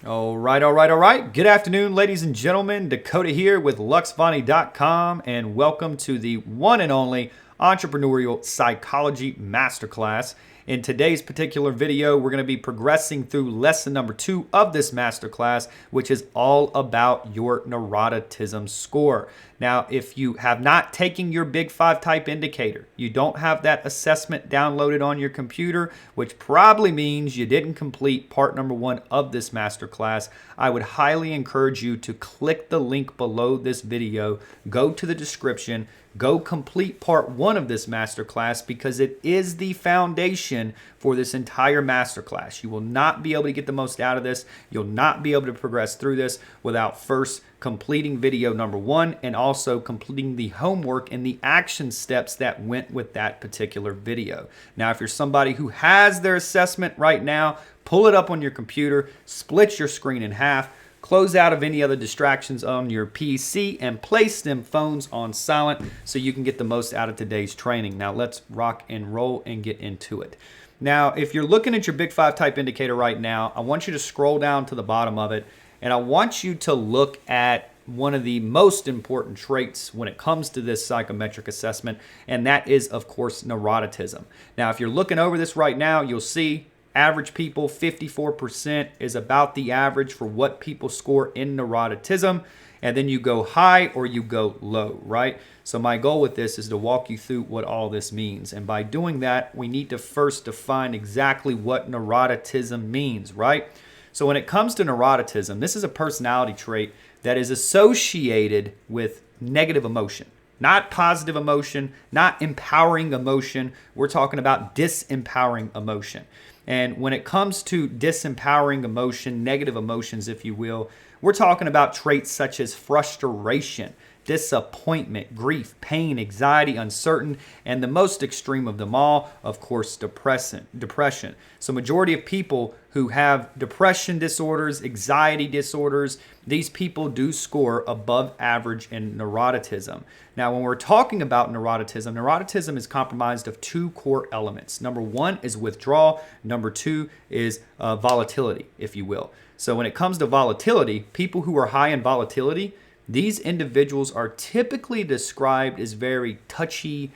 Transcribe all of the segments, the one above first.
All right. Good afternoon, ladies and gentlemen. Dakota here with Luxvoni.com, and welcome to the one and only Entrepreneurial Psychology Masterclass. In today's particular video, we're going to be progressing through lesson number 2 of this masterclass, which is all about your neuroticism score. Now, if you have not taken your Big 5 type indicator, you don't have that assessment downloaded on your computer, which probably means you didn't complete part number 1 of this masterclass, I would highly encourage you to click the link below this video, go to the description, go complete part 1 of this masterclass because it is the foundation for this entire masterclass. You will not be able to get the most out of this. You'll not be able to progress through this without first completing video number 1 and also completing the homework and the action steps that went with that particular video. Now, if you're somebody who has their assessment right now, pull it up on your computer, split your screen in half, close out of any other distractions on your PC, and place them phones on silent so you can get the most out of today's training. Now let's rock and roll and get into it. Now, if you're looking at your Big 5 type indicator right now, I want you to scroll down to the bottom of it, and I want you to look at one of the most important traits when it comes to this psychometric assessment, and that is, of course, neuroticism. Now, if you're looking over this right now, you'll see average people, 54% is about the average for what people score in neuroticism. And then you go high or you go low, right? So my goal with this is to walk you through what all this means. And by doing that, we need to first define exactly what neuroticism means, right? So when it comes to neuroticism, this is a personality trait that is associated with negative emotion. Not positive emotion, not empowering emotion. We're talking about disempowering emotion. And when it comes to disempowering emotion, negative emotions, if you will, we're talking about traits such as frustration, disappointment, grief, pain, anxiety, uncertain, and the most extreme of them all, of course, depression. So majority of people who have depression disorders, anxiety disorders, these people do score above average in neuroticism. Now, when we're talking about neuroticism is comprised of 2 core elements. Number 1 is withdrawal. Number 2 is volatility, if you will. So when it comes to volatility, people who are high in volatility, these individuals are typically described as very touchy,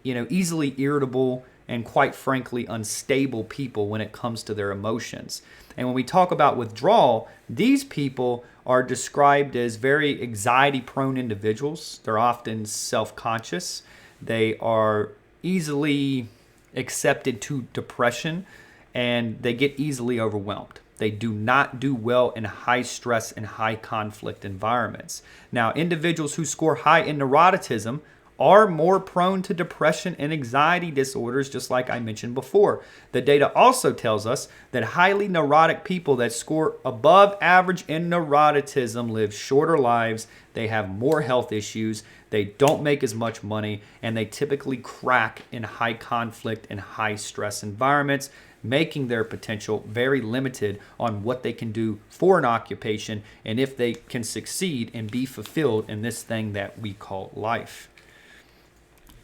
easily irritable, and quite frankly, unstable people when it comes to their emotions. And when we talk about withdrawal, these people are described as very anxiety-prone individuals. They're often self-conscious. They are easily accepted to depression, and they get easily overwhelmed. They do not do well in high stress and high conflict environments. Now, individuals who score high in neuroticism are more prone to depression and anxiety disorders, just like I mentioned before. The data also tells us that highly neurotic people that score above average in neuroticism live shorter lives, they have more health issues, they don't make as much money, and they typically crack in high conflict and high stress environments, making their potential very limited on what they can do for an occupation and if they can succeed and be fulfilled in this thing that we call life.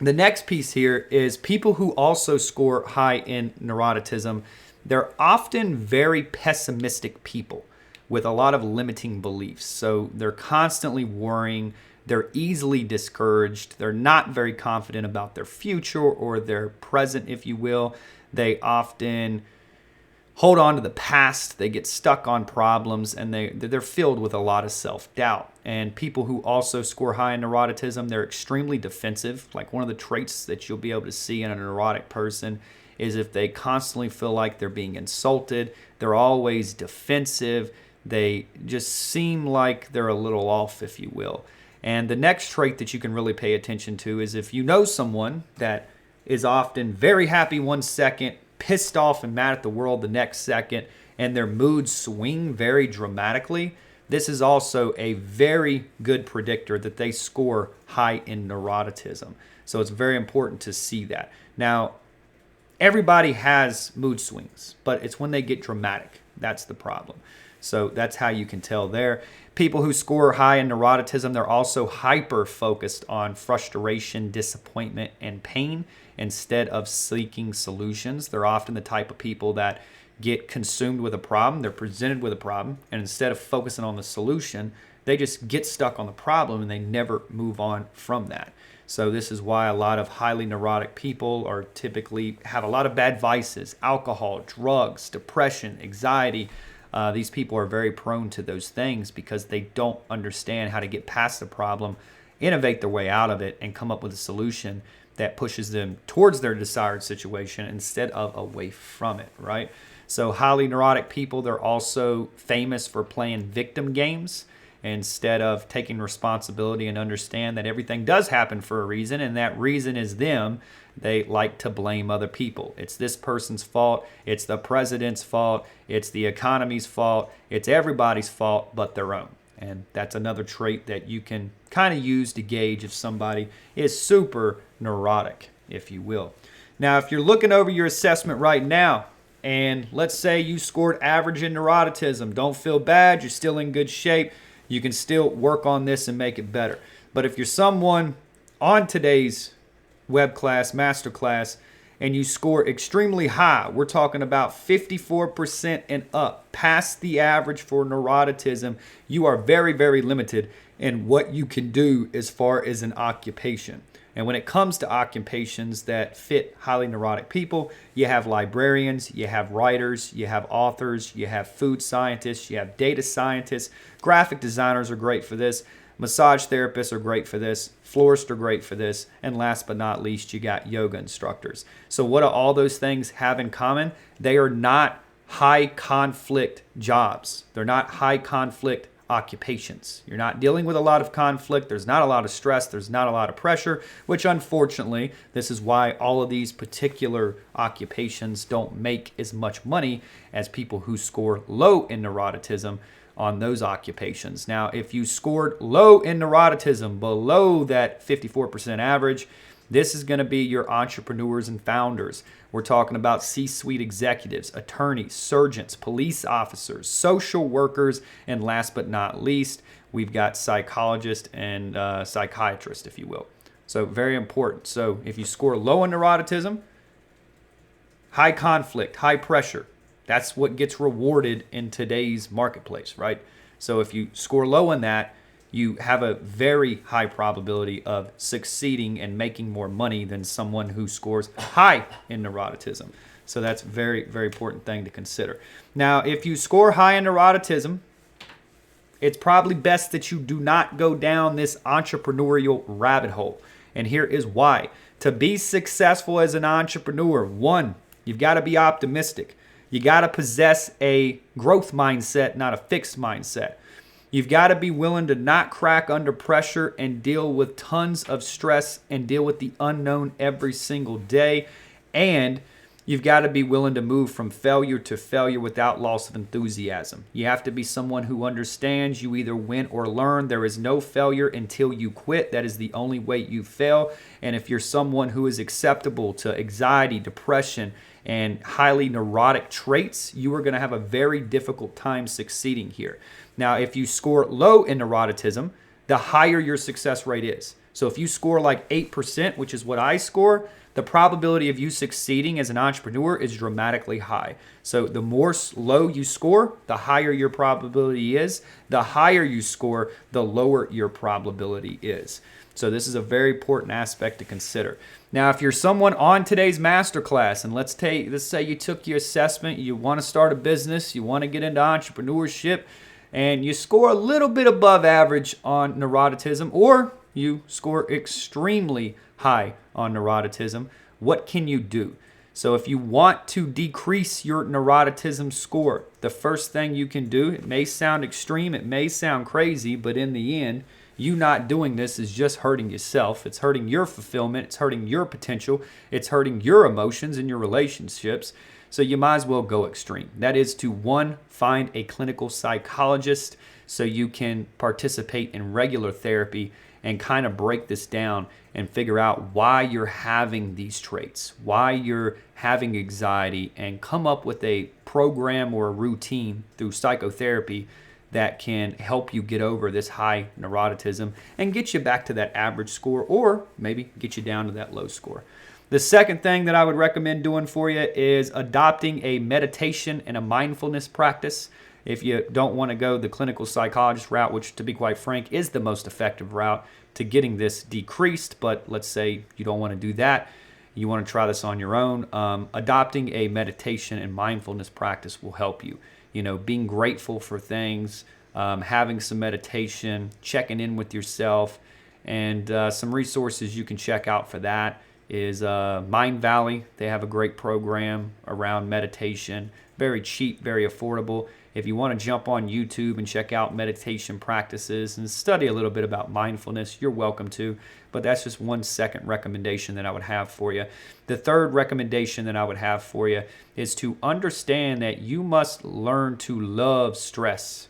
The next piece here is people who also score high in neuroticism. They're often very pessimistic people with a lot of limiting beliefs. So they're constantly worrying. They're easily discouraged. They're not very confident about their future or their present, if you will. They often hold on to the past, they get stuck on problems, and they're filled with a lot of self-doubt. And people who also score high in neuroticism, they're extremely defensive. Like one of the traits that you'll be able to see in a neurotic person is if they constantly feel like they're being insulted, they're always defensive, they just seem like they're a little off, if you will. And the next trait that you can really pay attention to is if you know someone that is often very happy one second, pissed off and mad at the world the next second, and their moods swing very dramatically, this is also a very good predictor that they score high in neuroticism. So it's very important to see that. Now, everybody has mood swings, but it's when they get dramatic. That's the problem. So that's how you can tell there. People who score high in neuroticism, they're also hyper focused on frustration, disappointment, and pain instead of seeking solutions. They're often the type of people that get consumed with a problem. They're presented with a problem, and instead of focusing on the solution, they just get stuck on the problem and they never move on from that. So this is why a lot of highly neurotic people are typically have a lot of bad vices: alcohol, drugs, depression, anxiety. These people are very prone to those things because they don't understand how to get past the problem, innovate their way out of it, and come up with a solution that pushes them towards their desired situation instead of away from it, right? So highly neurotic people, they're also famous for playing victim games instead of taking responsibility and understand that everything does happen for a reason, and that reason is them. They like to blame other people. It's this person's fault. It's the president's fault. It's the economy's fault. It's everybody's fault but their own. And that's another trait that you can kind of use to gauge if somebody is super neurotic, if you will. Now, if you're looking over your assessment right now, and let's say you scored average in neuroticism, don't feel bad. You're still in good shape. You can still work on this and make it better. But if you're someone on today's web class, masterclass, and you score extremely high, we're talking about 54% and up, past the average for neuroticism, you are very, very limited in what you can do as far as an occupation. And when it comes to occupations that fit highly neurotic people, you have librarians, you have writers, you have authors, you have food scientists, you have data scientists, graphic designers are great for this, massage therapists are great for this, florists are great for this, and last but not least, you got yoga instructors. So what do all those things have in common? They are not high conflict jobs. They're not high conflict occupations. You're not dealing with a lot of conflict. There's not a lot of stress. There's not a lot of pressure, which unfortunately, this is why all of these particular occupations don't make as much money as people who score low in neuroticism on those occupations. Now, if you scored low in neuroticism, below that 54% average, this is going to be your entrepreneurs and founders. We're talking about C-suite executives, attorneys, surgeons, police officers, social workers, and last but not least, we've got psychologists and psychiatrists, if you will. So very important. So if you score low in neuroticism, high conflict, high pressure, that's what gets rewarded in today's marketplace, right? So if you score low in that, you have a very high probability of succeeding and making more money than someone who scores high in neuroticism. So that's a very, very important thing to consider. Now, if you score high in neuroticism, it's probably best that you do not go down this entrepreneurial rabbit hole. And here is why. To be successful as an entrepreneur, one, you've got to be optimistic. You got to possess a growth mindset, not a fixed mindset. You've got to be willing to not crack under pressure and deal with tons of stress and deal with the unknown every single day. And you've got to be willing to move from failure to failure without loss of enthusiasm. You have to be someone who understands you either win or learn. There is no failure until you quit. That is the only way you fail. And if you're someone who is acceptable to anxiety, depression, and highly neurotic traits, you are going to have a very difficult time succeeding here. Now, if you score low in neuroticism, the higher your success rate is. So if you score like 8%, which is what I score, the probability of you succeeding as an entrepreneur is dramatically high. So the more low you score, the higher your probability is. The higher you score, the lower your probability is. So this is a very important aspect to consider. Now, if you're someone on today's masterclass, and let's say you took your assessment, you want to start a business, you want to get into entrepreneurship, and you score a little bit above average on neuroticism, or you score extremely high on neuroticism, what can you do? So if you want to decrease your neuroticism score, the first thing you can do, it may sound extreme, it may sound crazy, but in the end, you not doing this is just hurting yourself. It's hurting your fulfillment. It's hurting your potential. It's hurting your emotions and your relationships. So you might as well go extreme. That is to, one, find a clinical psychologist so you can participate in regular therapy and kind of break this down and figure out why you're having these traits, why you're having anxiety, and come up with a program or a routine through psychotherapy that can help you get over this high neuroticism and get you back to that average score, or maybe get you down to that low score. The second thing that I would recommend doing for you is adopting a meditation and a mindfulness practice. If you don't want to go the clinical psychologist route, which to be quite frank is the most effective route to getting this decreased, but let's say you don't want to do that, you want to try this on your own, adopting a meditation and mindfulness practice will help you. Being grateful for things, having some meditation, checking in with yourself, and some resources you can check out for that is Mind Valley. They have a great program around meditation, very cheap, very affordable. If you want to jump on YouTube and check out meditation practices and study a little bit about mindfulness, you're welcome to. But that's just one second recommendation that I would have for you. The third recommendation that I would have for you is to understand that you must learn to love stress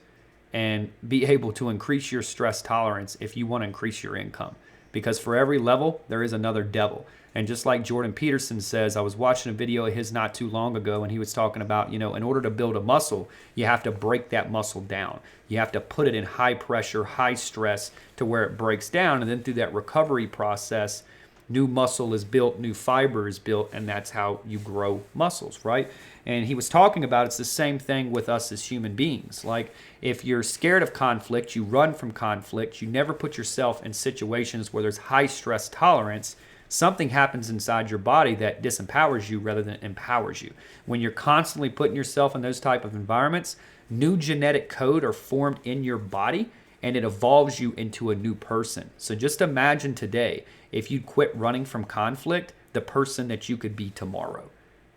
and be able to increase your stress tolerance if you want to increase your income. Because for every level, there is another devil. And just like Jordan Peterson says, I was watching a video of his not too long ago, and he was talking about, in order to build a muscle, you have to break that muscle down. You have to put it in high pressure, high stress to where it breaks down. And then through that recovery process, new muscle is built, new fiber is built, and that's how you grow muscles, right? And he was talking about it's the same thing with us as human beings. Like if you're scared of conflict, you run from conflict, you never put yourself in situations where there's high stress tolerance, something happens inside your body that disempowers you rather than empowers you. When you're constantly putting yourself in those type of environments, new genetic code are formed in your body and it evolves you into a new person. So just imagine today, if you quit running from conflict, the person that you could be tomorrow.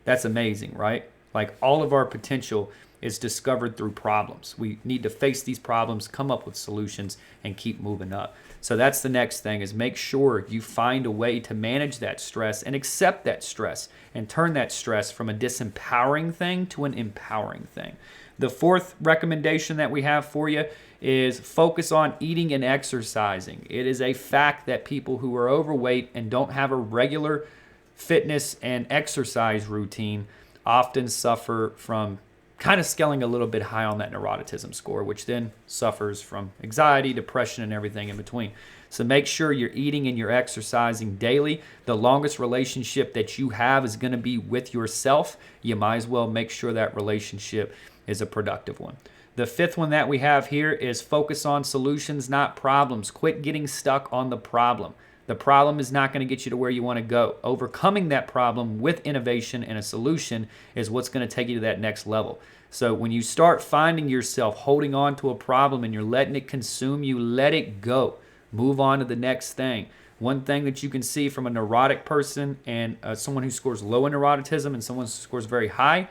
That's amazing, right? Like all of our potential is discovered through problems. We need to face these problems, come up with solutions, and keep moving up. So that's the next thing, is make sure you find a way to manage that stress and accept that stress and turn that stress from a disempowering thing to an empowering thing. The fourth recommendation that we have for you is focus on eating and exercising. It is a fact that people who are overweight and don't have a regular fitness and exercise routine often suffer from kind of scaling a little bit high on that neuroticism score, which then suffers from anxiety, depression, and everything in between. So make sure you're eating and you're exercising daily. The longest relationship that you have is going to be with yourself. You might as well make sure that relationship is a productive one. The fifth one that we have here is focus on solutions, not problems. Quit getting stuck on the problem. The problem is not going to get you to where you want to go. Overcoming that problem with innovation and a solution is what's going to take you to that next level. So when you start finding yourself holding on to a problem and you're letting it consume you, let it go. Move on to the next thing. One thing that you can see from a neurotic person and someone who scores low in neuroticism and someone who scores very high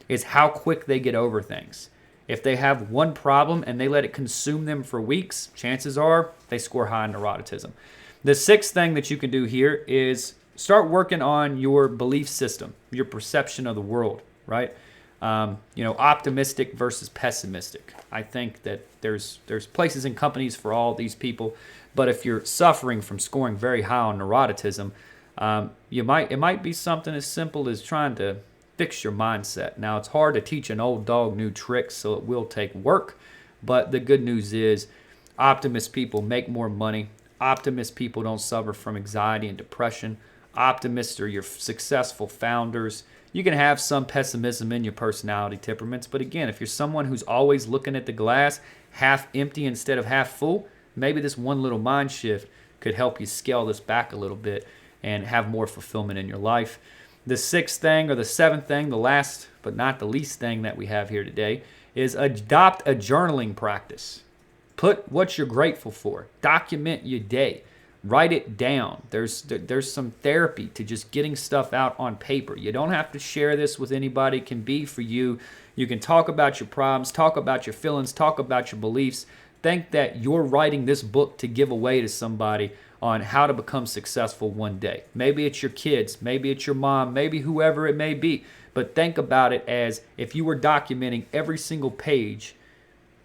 is how quick they get over things. If they have one problem and they let it consume them for weeks, chances are they score high in neuroticism. The sixth thing that you can do here is start working on your belief system, your perception of the world, right? Optimistic versus pessimistic. I think that there's places and companies for all these people, but if you're suffering from scoring very high on neuroticism, it might be something as simple as trying to fix your mindset. Now, it's hard to teach an old dog new tricks, so it will take work, but the good news is optimist people make more money. Optimist people don't suffer from anxiety and depression. Optimists are your successful founders. You can have some pessimism in your personality temperaments, but again, if you're someone who's always looking at the glass half empty instead of half full, maybe this one little mind shift could help you scale this back a little bit and have more fulfillment in your life. The sixth thing, or the seventh thing, the last but not the least thing that we have here today, is adopt a journaling practice. Put what you're grateful for. Document your day. Write it down. There's some therapy to just getting stuff out on paper. You don't have to share this with anybody. It can be for you. You can talk about your problems, talk about your feelings, talk about your beliefs. Think that you're writing this book to give away to somebody on how to become successful one day. Maybe it's your kids, maybe it's your mom, maybe whoever it may be. But think about it as if you were documenting every single page,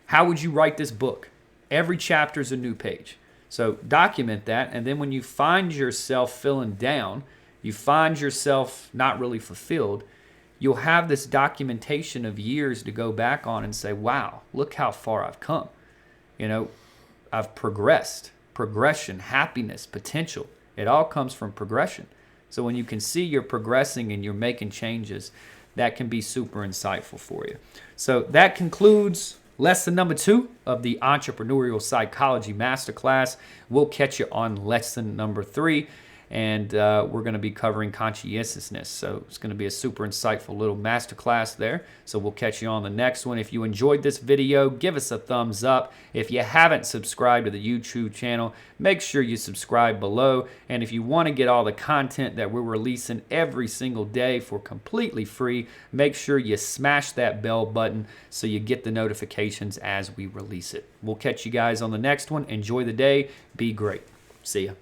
how would you write this book? Every chapter is a new page. So document that, and then when you find yourself feeling down, you find yourself not really fulfilled, you'll have this documentation of years to go back on and say, wow, look how far I've come. I've progressed. Progression, happiness, potential. It all comes from progression. So when you can see you're progressing and you're making changes, that can be super insightful for you. So that concludes lesson number 2 of the Entrepreneurial Psychology Masterclass. We'll catch you on lesson number 3. And we're going to be covering conscientiousness. So it's going to be a super insightful little masterclass there. So we'll catch you on the next one. If you enjoyed this video, give us a thumbs up. If you haven't subscribed to the YouTube channel, make sure you subscribe below. And if you want to get all the content that we're releasing every single day for completely free, make sure you smash that bell button so you get the notifications as we release it. We'll catch you guys on the next one. Enjoy the day. Be great. See ya.